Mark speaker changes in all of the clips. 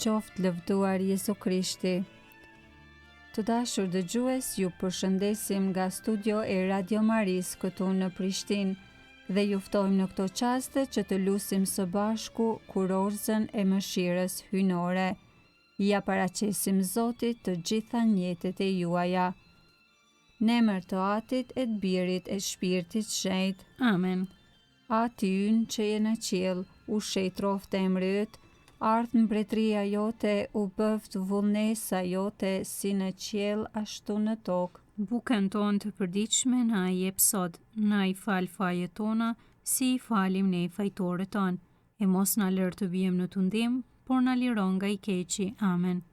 Speaker 1: qoftë lëvduar Jezu Krishti. Të dashur dëgjues, ju përshëndesim nga studio e Radio Maris këtu në Prishtinë dhe ju ftojmë në këto çaste që të lusim së bashku kurorëzën e mëshirës hyjnore. Ja paraqesim Zotit të gjitha njetet e juaja. Në emër të Atit e të Birit e Shpirtit Shenjtë.
Speaker 2: Amen.
Speaker 1: Ati ynë që je në qiell, u shejtroft emri yt, ardh mbretëria jote, u bëft vullnesa jote, si në qiell ashtu në tokë.
Speaker 2: Bukën tonë të përditshme na i jep sot, na i fal fajet tona, si i falim ne fajtorët tonë, e mos na lër të bijmë në tundim, por na liron nga i keqi. Amen.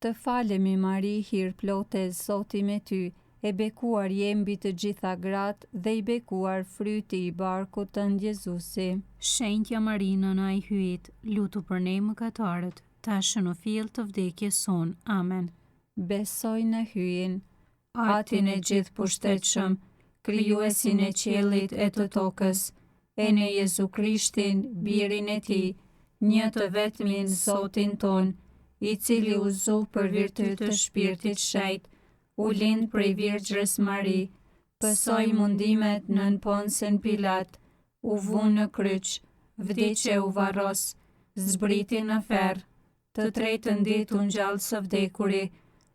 Speaker 1: Të falemi Mari, hir plote, Zoti me ty, e bekuar je mbi të gjitha gratë dhe i bekuar fryti i barkut tënd Jezusi.
Speaker 2: Shenjtja Marina na i hyjit, lutu për ne mëkatarët, tashë në fill të vdekjes son. Amen.
Speaker 1: Besoj në hyjin,
Speaker 2: Atin e gjithë pushtetshëm, krijuesin e qiellit e të tokës, e në Jezu Krishtin, birin e tij, një të vetmin Zotin ton, i cili u zu për virtyt të Shpirtit Shenjtë, u lind prej Virgjës Mari, pësoi mundimet nën Ponsen Pilat, u vunë në kryq, vdiqe u varros, zbriti në ferr, të tretën ditë u ngjall së vdekuri,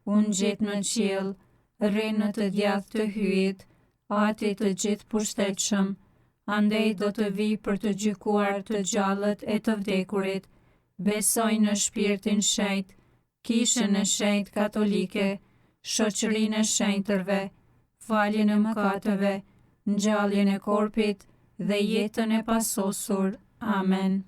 Speaker 2: u ngjet në qiell, rri në të djathtë të hyjit, Ati të gjithë pushtetshëm, andej do të vijë për të gjykuar të gjallët e të vdekurit. Besoj në Shpirtin Shenjtë, kishën e shenjtë katolike, shoqërinë e shenjtërve, faljen e mëkateve, ngjalljen e korpit dhe jetën e pasosur. Amen.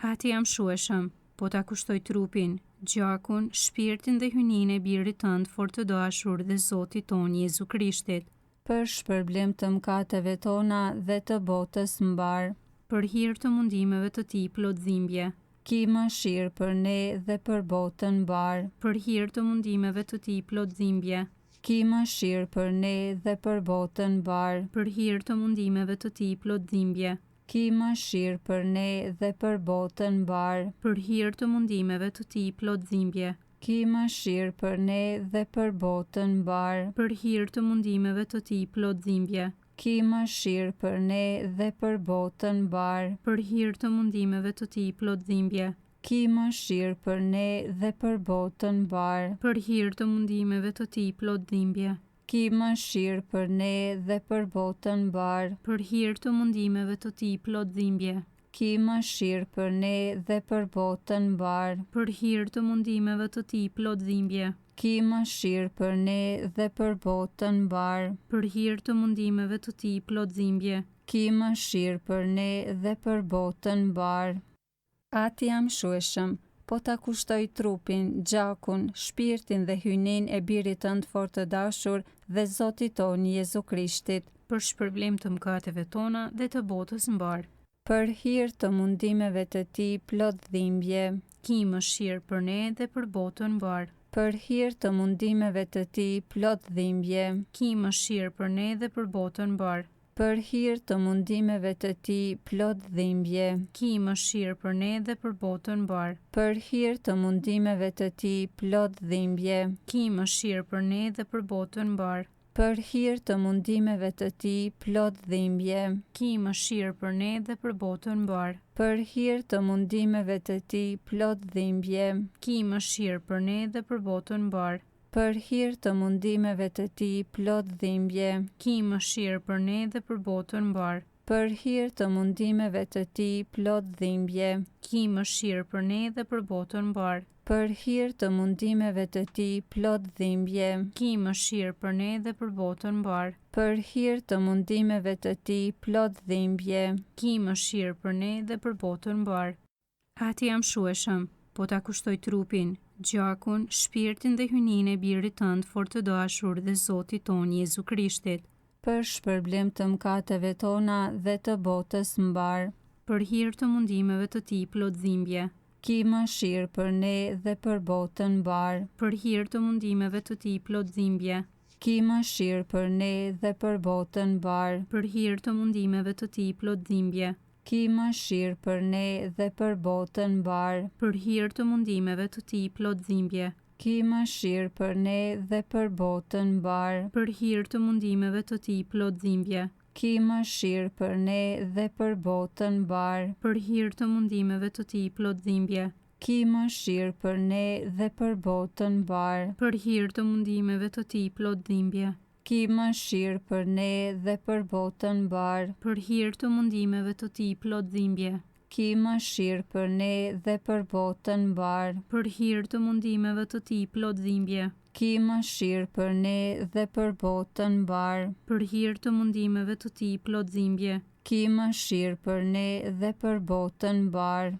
Speaker 2: Ati jam shueshëm, po ta kushtoj trupin, gjakun, shpirtin dhe hyjnin e birit tënd fort të dashur dhe Zotit ton Jezu Krishtit,
Speaker 1: për shpërblim të mëkateve tona dhe të botës mbar,
Speaker 2: për hir të mundimeve të tij plot dhimbje,
Speaker 1: ki mëshirë për ne dhe për botën mbar,
Speaker 2: për hir të mundimeve të tij plot dhimbje,
Speaker 1: ki mëshirë për ne dhe për botën mbar,
Speaker 2: për hir të mundimeve të tij plot dhimbje,
Speaker 1: ki mëshirë për ne dhe për botën mbar,
Speaker 2: për hir të mundimeve të tij plot dhimbje,
Speaker 1: ki mëshirë për ne dhe për botën mbar,
Speaker 2: për hir të mundimeve të tij plot dhimbje,
Speaker 1: ki mëshirë për ne dhe për botën mbar,
Speaker 2: për hir të mundimeve të tij plot dhimbje,
Speaker 1: ki mëshirë për ne dhe për botën mbar,
Speaker 2: për hir të mundimeve të tij plot dhimbje,
Speaker 1: ki mëshirë për ne dhe për botën mbar,
Speaker 2: për hir të mundimeve të tij plot dhimbje,
Speaker 1: ki mëshirë për ne dhe për botën mbar,
Speaker 2: për hir të mundimeve të tij plot dhimbje,
Speaker 1: ki mëshirë për ne dhe për botën mbar,
Speaker 2: për hir të mundimeve të tij plot dhimbje,
Speaker 1: ki mëshirë për ne dhe për botën mbar. Ati jam shueshëm, po ta kushtoj trupin, gjakun, shpirtin dhe hyjnin e birit tënd fort të dashur dhe Zotit ton Jezu Krishtit,
Speaker 2: për shpërblim të mëkateve tona dhe të botës mbar,
Speaker 1: për hir të mundimeve të tij plot dhimbje,
Speaker 2: ki mëshirë për ne dhe për botën mbar,
Speaker 1: për hir të mundimeve të tij plot dhimbje,
Speaker 2: ki mëshirë për ne dhe për botën mbar,
Speaker 1: për hir të mundimeve të tij plot dhimbje,
Speaker 2: ki mëshirë për ne dhe për botën mbar,
Speaker 1: për hir të mundimeve të tij plot dhimbje,
Speaker 2: ki mëshirë për ne dhe për botën mbar,
Speaker 1: për hir të mundimeve të tij plot dhimbje,
Speaker 2: ki mëshirë për ne dhe për botën mbar,
Speaker 1: për hir të mundimeve të tij plot dhimbje,
Speaker 2: ki mëshirë për ne dhe për botën mbar,
Speaker 1: për hir të mundimeve të tij plot dhimbje,
Speaker 2: ki mëshirë për ne dhe për botën mbar,
Speaker 1: për hir të mundimeve të tij plot dhimbje,
Speaker 2: ki mëshirë për ne dhe për botën mbar,
Speaker 1: për hir të mundimeve të tij plot dhimbje,
Speaker 2: ki mëshirë për ne dhe për botën mbar,
Speaker 1: për hir të mundimeve të tij plot dhimbje,
Speaker 2: ki mëshirë për ne dhe për botën mbar. Ati jam shueshëm, po ta kushtoj trupin, gjakun, shpirtin dhe hyjnin e birit tënd fort të dashur dhe Zotit ton Jezu Krishtit,
Speaker 1: për shpërblim të mëkateve tona dhe të botës mbar,
Speaker 2: për hir të mundimeve të tij plot dhimbje,
Speaker 1: ki mëshirë për ne dhe për botën mbar,
Speaker 2: për hir të mundimeve të tij plot dhimbje,
Speaker 1: ki mëshirë për ne dhe për botën mbar,
Speaker 2: për hir të mundimeve të tij plot dhimbje,
Speaker 1: ki Ki mëshirë për ne dhe për botën mbar.
Speaker 2: për hir të mundimeve të Tij plot dhimbje,
Speaker 1: Ki mëshirë për ne dhe për botën mbar.
Speaker 2: për hir të mundimeve të Tij plot dhimbje,
Speaker 1: Ki mëshirë për ne dhe për botën mbar.
Speaker 2: për hir të mundimeve të Tij plot dhimbje,
Speaker 1: Ki mëshirë për ne dhe për botën mbar.
Speaker 2: për hir të mundimeve të Tij plot dhimbje,
Speaker 1: Ki mëshirë për ne dhe për botën mbar.
Speaker 2: për hir të mundimeve të Tij plot dhimbje,
Speaker 1: Ki mëshirë për ne dhe për botën mbar.
Speaker 2: për hir të mundimeve të Tij plot dhimbje,
Speaker 1: Ki mëshirë për ne dhe për botën mbar.
Speaker 2: për hir të mundimeve të Tij plot dhimbje,
Speaker 1: Ki mëshirë për ne dhe për botën mbar.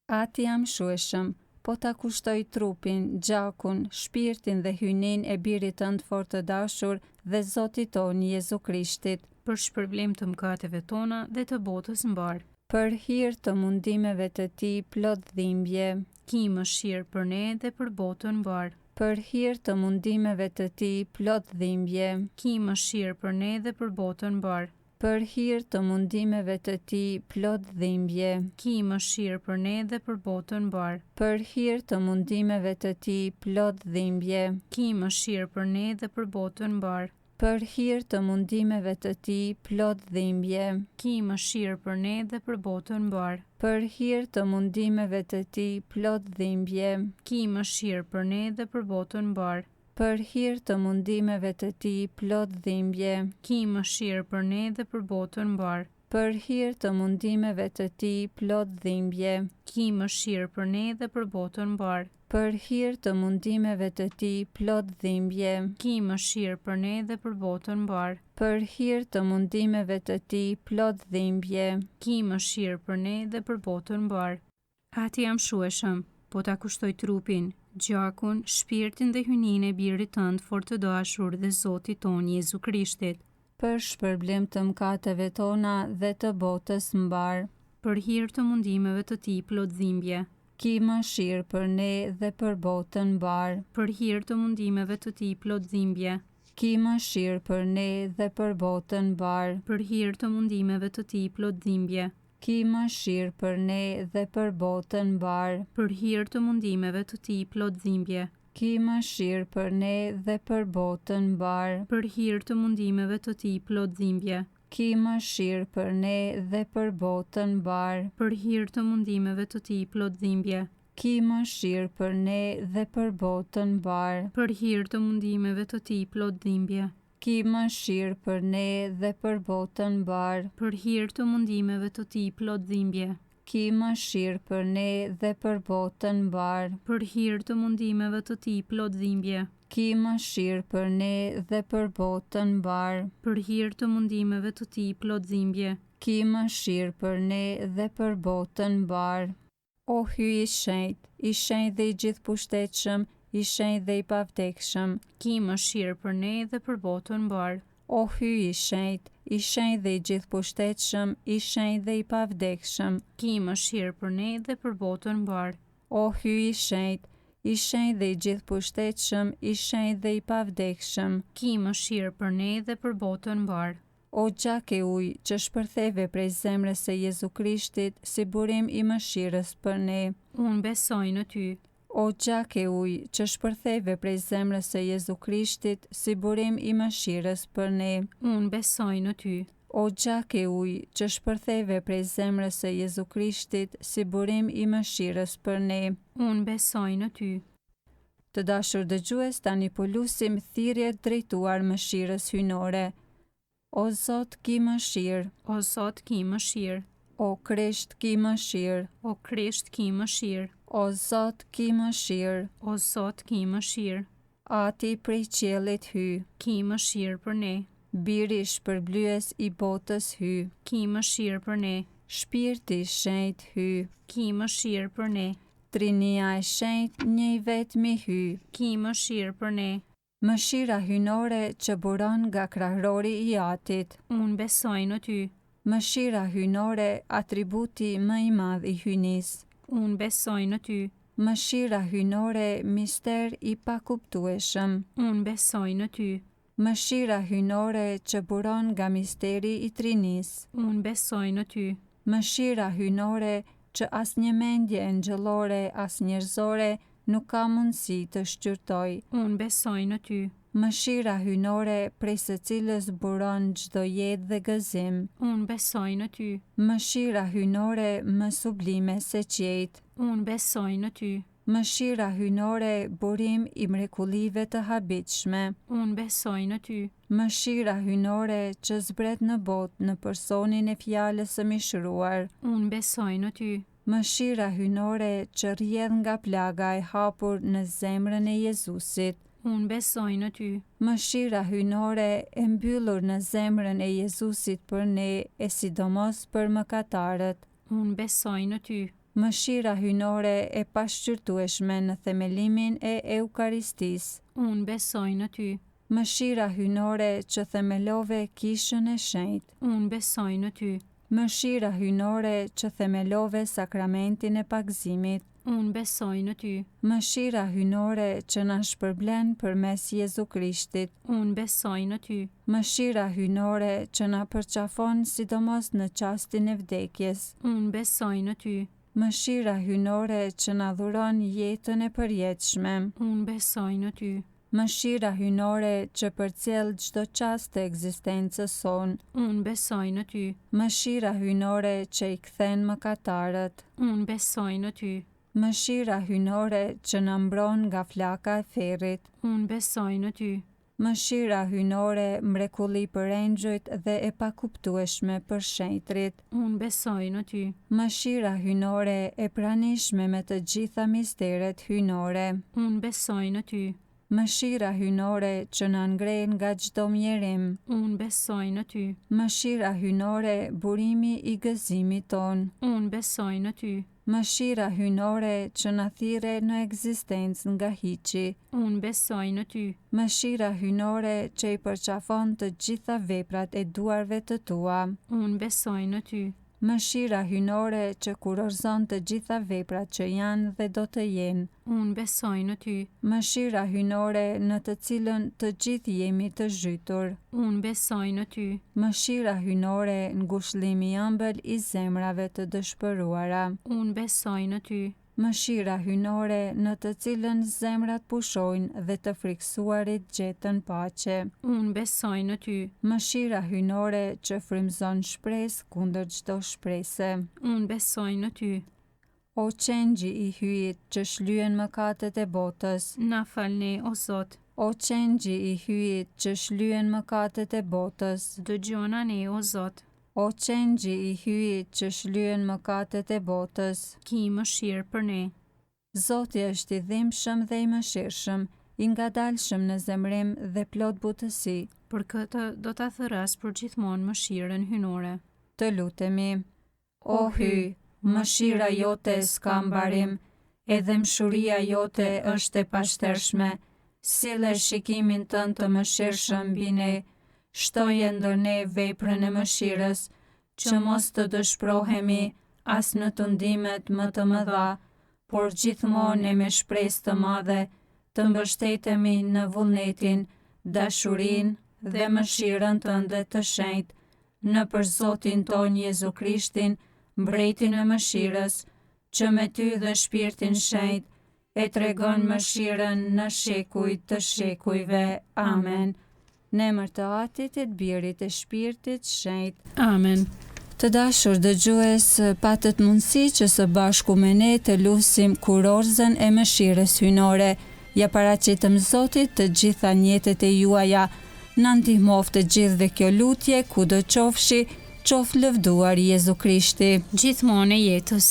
Speaker 1: Ati jam shueshëm, po ta kushtoj trupin, gjakun, shpirtin dhe hynin e birit tënd fort të dashur dhe Zotit tonë Jezu Krishtit,
Speaker 2: për shpërblim të mëkateve tona dhe të botës mbar.
Speaker 1: për hir të mundimeve të Tij plot dhimbje,
Speaker 2: Ki mëshirë për ne dhe për botën mbar.
Speaker 1: për hir të mundimeve të Tij plot dhimbje,
Speaker 2: Ki mëshirë për ne dhe për botën mbar.
Speaker 1: për hir të mundimeve të Tij plot dhimbje,
Speaker 2: Ki mëshirë për ne dhe për botën mbar.
Speaker 1: për hir të mundimeve të Tij plot dhimbje,
Speaker 2: Ki mëshirë për ne dhe për botën mbar.
Speaker 1: për hir të mundimeve të Tij plot dhimbje,
Speaker 2: Ki mëshirë për ne dhe për botën mbar.
Speaker 1: për hir të mundimeve të Tij plot dhimbje,
Speaker 2: Ki mëshirë për ne dhe për botën mbar.
Speaker 1: për hir të mundimeve të Tij plot dhimbje,
Speaker 2: Ki mëshirë për ne dhe për botën mbar.
Speaker 1: për hir të mundimeve të Tij plot dhimbje,
Speaker 2: Ki mëshirë për ne dhe për botën mbar.
Speaker 1: për hir të mundimeve të Tij plot dhimbje,
Speaker 2: Ki mëshirë për ne dhe për botën mbar.
Speaker 1: për hir të mundimeve të Tij plot dhimbje,
Speaker 2: Ki mëshirë për ne dhe për botën mbar. Ati jam shueshëm, po ta kushtoj trupin, gjakun, shpirtin dhe hynin e birit tënd fort të dashur dhe Zotit tonë Jezu Krishtit,
Speaker 1: për shpërblim të mëkateve tona dhe të botës mbar.
Speaker 2: për hir të mundimeve të Tij plot dhimbje,
Speaker 1: Ki mëshirë për ne dhe për botën mbar.
Speaker 2: për hir të mundimeve të Tij plot dhimbje,
Speaker 1: Ki mëshirë për ne dhe për botën mbar.
Speaker 2: për hir të mundimeve të Tij plot dhimbje,
Speaker 1: Ki mëshirë për ne dhe për botën mbar.
Speaker 2: për hir të mundimeve të Tij plot dhimbje,
Speaker 1: Ki mëshirë për ne dhe për botën mbar.
Speaker 2: për hir të mundimeve të Tij plot dhimbje,
Speaker 1: Ki mëshirë për ne dhe për botën mbar.
Speaker 2: për hir të mundimeve të Tij plot dhimbje,
Speaker 1: Ki mëshirë për ne dhe për botën mbar.
Speaker 2: për hir të mundimeve të Tij plot dhimbje,
Speaker 1: Ki mëshirë për ne dhe për botën mbar.
Speaker 2: për hir të mundimeve të Tij plot dhimbje,
Speaker 1: Ki mëshirë për ne dhe për botën mbar.
Speaker 2: për hir të mundimeve të Tij plot dhimbje,
Speaker 1: Ki mëshirë për ne dhe për botën mbar.
Speaker 2: për hir të mundimeve të Tij plot dhimbje,
Speaker 1: Ki mëshirë për ne dhe për botën mbar. O hyj i shenjtë dhe i gjithë pushtetshëm, i shenjtë dhe i pavdekshëm.
Speaker 2: Ki mëshirë për ne dhe për botën mbar.
Speaker 1: O hyj i shenjtë dhe i gjithë pushtetshëm, i shenjtë dhe i pavdekshëm.
Speaker 2: Ki mëshirë për ne dhe për botën mbar.
Speaker 1: O hyj i shenjtë dhe i gjithë pushtetshëm, i shenjtë dhe i pavdekshëm.
Speaker 2: Ki mëshirë për ne dhe për botën mbar.
Speaker 1: O gjak e ujë që shpërtheve prej zemrës së Jezu Krishtit si burim i mëshirës për ne.
Speaker 2: Unë besoj në ty.
Speaker 1: O gjak e ujë që shpërtheve prej zemrës së Jezu Krishtit si burim i mëshirës për ne.
Speaker 2: Unë besoj në ty.
Speaker 1: O gjak e ujë që shpërtheve prej zemrës së Jezu Krishtit si burim i mëshirës për ne.
Speaker 2: Unë besoj në ty.
Speaker 1: Të dashur dëgjues, tani po lusim thirrje drejtuar mëshirës hyjnore. O Zot, ki mëshirë.
Speaker 2: O Zot, ki mëshirë.
Speaker 1: O Krisht, ki mëshirë.
Speaker 2: O Krisht, ki mëshirë.
Speaker 1: O Zot, ki mëshirë.
Speaker 2: O Zot, ki mëshirë.
Speaker 1: Ati prej qiellit hy.
Speaker 2: Ki mëshirë për ne.
Speaker 1: Biri shpërblyes i botës hy.
Speaker 2: Ki mëshirë për ne.
Speaker 1: Shpirti i shenjtë hy.
Speaker 2: Ki mëshirë për ne.
Speaker 1: Trinia e shenjtë njëi vetmi hy.
Speaker 2: Ki mëshirë për ne.
Speaker 1: Mëshira hyjnore që buron nga krahrori i Atit.
Speaker 2: Unë besoj në ty.
Speaker 1: Mëshira hyjnore, atributi më i madh i hyjnisë.
Speaker 2: Unë besoj në ty.
Speaker 1: Mëshira hyjnore, mister i pakuptueshëm.
Speaker 2: Unë besoj në ty.
Speaker 1: Mëshira hyjnore që buron nga misteri i Trinisë.
Speaker 2: Unë besoj në ty.
Speaker 1: Mëshira hynore që as një mendje engjëllore, as njerëzore nuk ka mundësi të shqyrtoj.
Speaker 2: Unë besoj në ty.
Speaker 1: Mëshira hynore prej së cilës buron çdo jetë dhe gëzim.
Speaker 2: Unë besoj në ty.
Speaker 1: Mëshira hynore më sublime se qejt.
Speaker 2: Unë besoj në ty.
Speaker 1: Mëshira hynore burim i mrekullive të habitshme.
Speaker 2: Unë besoj në ty.
Speaker 1: Mëshira hynore që zbret në botë në personin e fjalës së mishëruar.
Speaker 2: Unë besoj në ty.
Speaker 1: Mëshira hynore që rrjedh nga plaga e hapur në zemrën e Jezusit.
Speaker 2: Unë besoj në ty.
Speaker 1: Mëshira hynore e mbyllur në zemrën e Jezusit për ne e sidomos për mëkatarët.
Speaker 2: Unë besoj në ty.
Speaker 1: Mëshira hynore e pashqyrtueshme në themelimin e Eukaristisë.
Speaker 2: Unë besoj në ty.
Speaker 1: Mëshira hynore që themelove kishën e shenjtë.
Speaker 2: Unë besoj në ty.
Speaker 1: Mëshira hynore që themelove sakramentin e pagëzimit.
Speaker 2: Unë besoj në ty.
Speaker 1: Mëshira hynore që na shpërblen përmes Jezu Krishtit.
Speaker 2: Unë besoj në ty.
Speaker 1: Mëshira hynore që na përqafon sidomos në çastin e vdekjes.
Speaker 2: Unë besoj në ty.
Speaker 1: Mëshira hynore që na dhuron jetën e përjetshme.
Speaker 2: Unë besoj në ty.
Speaker 1: Mëshira hynore që përcjell çdo çast të ekzistencës sonë.
Speaker 2: Unë besoj në ty.
Speaker 1: Mëshira hynore që i kthen mëkatarët.
Speaker 2: Unë besoj në ty.
Speaker 1: Mëshira hynore që na mbron nga flaka e ferrit.
Speaker 2: Unë besoj në ty.
Speaker 1: Mëshira hynore mrekulli për engjëjt dhe e pakuptueshme për shenjtrit.
Speaker 2: Unë besoj në ty.
Speaker 1: Mëshira hynore e pranishme me të gjitha misteret hynore.
Speaker 2: Unë besoj në ty.
Speaker 1: Mëshira hynore që na ngren nga çdo mjerim.
Speaker 2: Unë besoj në ty.
Speaker 1: Mëshira hynore burimi i gëzimit ton.
Speaker 2: Unë besoj në ty.
Speaker 1: Mëshira hynore që na thirre në ekzistencë nga hiçi.
Speaker 2: Unë besoj në ty.
Speaker 1: Mëshira hynore që i përqafon të gjitha veprat e duarve të tua.
Speaker 2: Unë besoj në ty.
Speaker 1: Mëshira hynore që kurorëzon të gjitha veprat që janë dhe do të jenë.
Speaker 2: Unë besoj në ty.
Speaker 1: Mëshira hynore në të cilën të gjithë jemi të zhytur.
Speaker 2: Unë besoj në ty.
Speaker 1: Mëshira hynore në ngushëllimi i ëmbël i zemrave të dëshpëruara.
Speaker 2: Unë besoj në ty.
Speaker 1: Mëshira hynore në të cilën zemrat pushojnë dhe të friksuarit gjetën paqe.
Speaker 2: Unë besoj në ty.
Speaker 1: Mëshira hynore që frymëzon shpresë kundër çdo shprese.
Speaker 2: Unë besoj në ty.
Speaker 1: O qengji i hyjit që shlyen mëkatet e botës.
Speaker 2: Na falni, o Zot.
Speaker 1: O qengji i hyjit që shlyen mëkatet e botës.
Speaker 2: Dëgjona ne, o Zot.
Speaker 1: O qengji i hyjit që shlyen mëkatet e botës.
Speaker 2: Ki mëshirë për ne.
Speaker 1: Zoti është i dhimbshëm dhe i mëshirshëm, i ngadalshëm në zemrim dhe plot butësi.
Speaker 2: Për këtë do ta thërras për gjithmonë mëshirën hynore.
Speaker 1: Të lutemi. O hyj, mëshira jote s'ka mbarim, edhe mshuria jote është e pashtershme. Sille shikimin tënd të mëshirshëm mbi ne. Shtoje ndër ne veprën e mëshirës, që mos të dëshprohemi as në tundimet më të mëdha, por gjithmonë me shpresë të madhe të mbështetemi në vullnetin, dashurinë dhe mëshirën tënde të shenjtë, nëpër Zotin ton Jezu Krishtin, mbretin e mëshirës, që me ty dhe shpirtin shenjtë e tregon mëshirën në shekuj të shekujve. Amen. Në emër të Atit e të Birit e Shpirtit Shenjtë.
Speaker 2: Amen.
Speaker 1: Të dashur dëgjues, patët mundësi që së bashku me ne të lusim kurorzën e mëshirës hynore. Ja paraqitëm Zotit të gjitha njetet e juaja. Na ndihmoft të gjithë dhe kjo lutje, kudo qofshi, qof lëvduar Jezu Krishti.
Speaker 2: Gjithmonë e jetës.